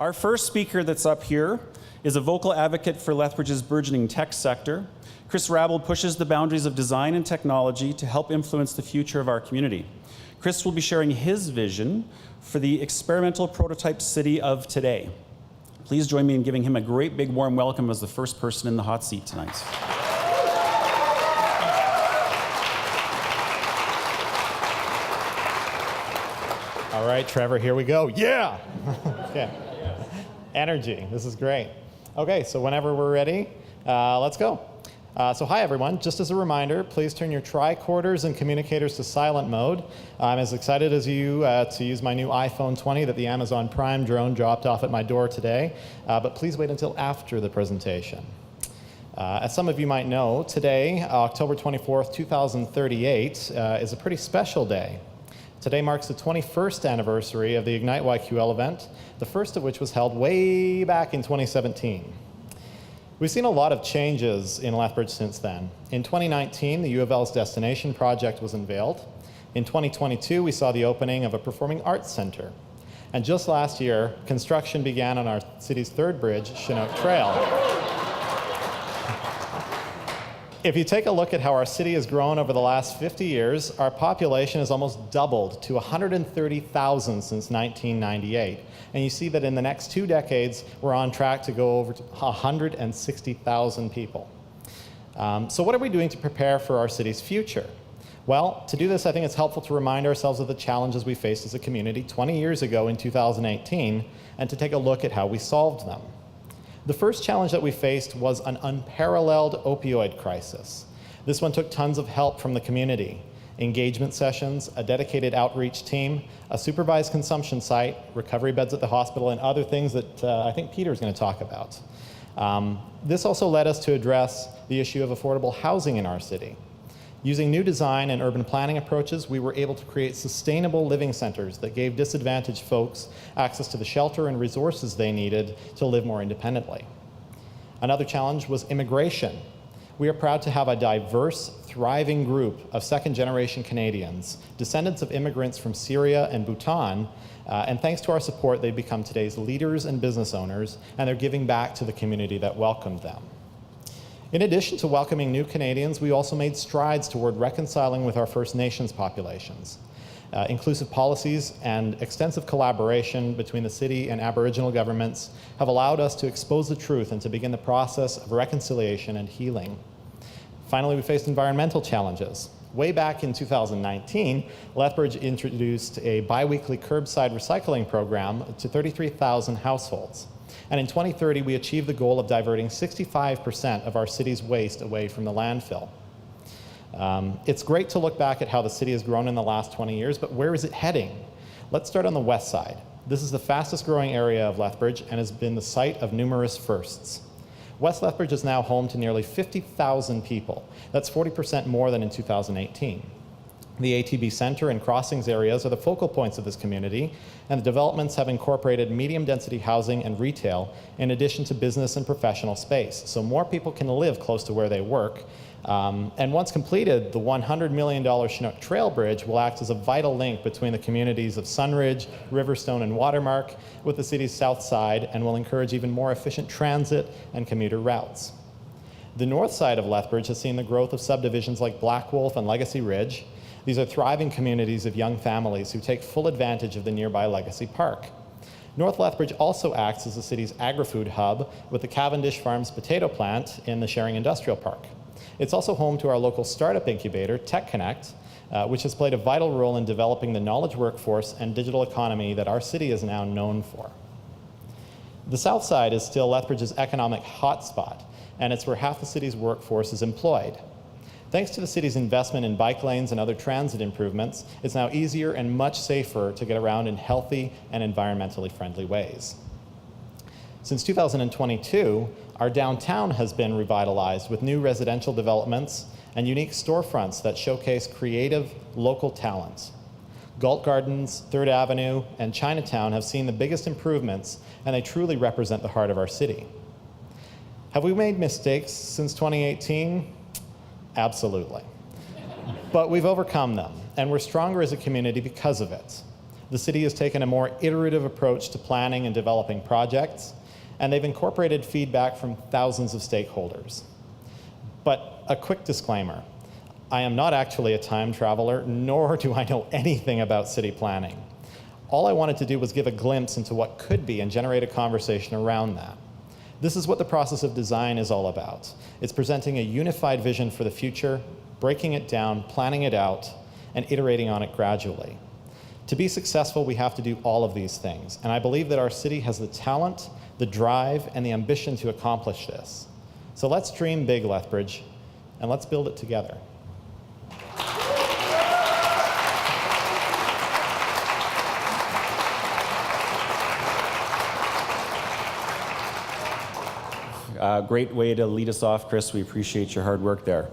Our first speaker that's up here is a vocal advocate for Lethbridge's burgeoning tech sector. Chris Rabl pushes the boundaries of design and technology to help influence the future of our community. Chris will be sharing his vision for the experimental prototype city of today. Please join me in giving him a great big warm welcome as the first person in the hot seat tonight. All right, Trevor, here we go. Yeah! Okay. Energy, this is great. Okay, so whenever we're ready, let's go. So hi everyone, just as a reminder, please turn your tricorders and communicators to silent mode. I'm as excited as you to use my new iPhone 20 that the Amazon Prime drone dropped off at my door today, but please wait until after the presentation. As some of you might know, today, October 24th, 2038, is a pretty special day. Today marks the 21st anniversary of the IgniteYQL event, the first of which was held way back in 2017. We've seen a lot of changes in Lethbridge since then. In 2019, the U of L's Destination Project was unveiled. In 2022, we saw the opening of a performing arts center. And just last year, construction began on our city's third bridge, Chinook Trail. If you take a look at how our city has grown over the last 50 years, our population has almost doubled to 130,000 since 1998. And you see that in the next 2 decades, we're on track to go over to 160,000 people. So what are we doing to prepare for our city's future? Well, to do this, I think it's helpful to remind ourselves of the challenges we faced as a community 20 years ago in 2018, and to take a look at how we solved them. The first challenge that we faced was an unparalleled opioid crisis. This one took tons of help from the community. Engagement sessions, a dedicated outreach team, a supervised consumption site, recovery beds at the hospital, and other things that I think Peter's going to talk about. This also led us to address the issue of affordable housing in our city. Using new design and urban planning approaches, we were able to create sustainable living centers that gave disadvantaged folks access to the shelter and resources they needed to live more independently. Another challenge was immigration. We are proud to have a diverse, thriving group of second-generation Canadians, descendants of immigrants from Syria and Bhutan, and thanks to our support, they've become today's leaders and business owners, and they're giving back to the community that welcomed them. In addition to welcoming new Canadians, we also made strides toward reconciling with our First Nations populations. Inclusive policies and extensive collaboration between the city and Aboriginal governments have allowed us to expose the truth and to begin the process of reconciliation and healing. Finally, we faced environmental challenges. Way back in 2019, Lethbridge introduced a bi-weekly curbside recycling program to 33,000 households. And in 2030, we achieved the goal of diverting 65% of our city's waste away from the landfill. It's great to look back at how the city has grown in the last 20 years, but where is it heading? Let's start on the west side. This is the fastest growing area of Lethbridge and has been the site of numerous firsts. West Lethbridge is now home to nearly 50,000 people. That's 40% more than in 2018. The ATB Center and crossings areas are the focal points of this community, and the developments have incorporated medium-density housing and retail in addition to business and professional space, so more people can live close to where they work. And once completed, the $100 million Chinook Trail Bridge will act as a vital link between the communities of Sunridge, Riverstone, and Watermark with the city's south side, and will encourage even more efficient transit and commuter routes. The north side of Lethbridge has seen the growth of subdivisions like Black Wolf and Legacy Ridge. These are thriving communities of young families who take full advantage of the nearby Legacy Park. North Lethbridge also acts as the city's agri-food hub with the Cavendish Farms potato plant in the Sharing Industrial Park. It's also home to our local startup incubator, Tech Connect, which has played a vital role in developing the knowledge workforce and digital economy that our city is now known for. The south side is still Lethbridge's economic hotspot, and it's where half the city's workforce is employed. Thanks to the city's investment in bike lanes and other transit improvements, it's now easier and much safer to get around in healthy and environmentally friendly ways. Since 2022, our downtown has been revitalized with new residential developments and unique storefronts that showcase creative local talent. Galt Gardens, 3rd Avenue, and Chinatown have seen the biggest improvements, and they truly represent the heart of our city. Have we made mistakes since 2018? Absolutely. But we've overcome them, and we're stronger as a community because of it. The city has taken a more iterative approach to planning and developing projects, and they've incorporated feedback from thousands of stakeholders. But a quick disclaimer, I am not actually a time traveler, nor do I know anything about city planning. All I wanted to do was give a glimpse into what could be and generate a conversation around that. This is what the process of design is all about. It's presenting a unified vision for the future, breaking it down, planning it out, and iterating on it gradually. To be successful, we have to do all of these things, and I believe that our city has the talent, the drive, and the ambition to accomplish this. So let's dream big, Lethbridge, and let's build it together. Great way to lead us off, Chris. We appreciate your hard work there.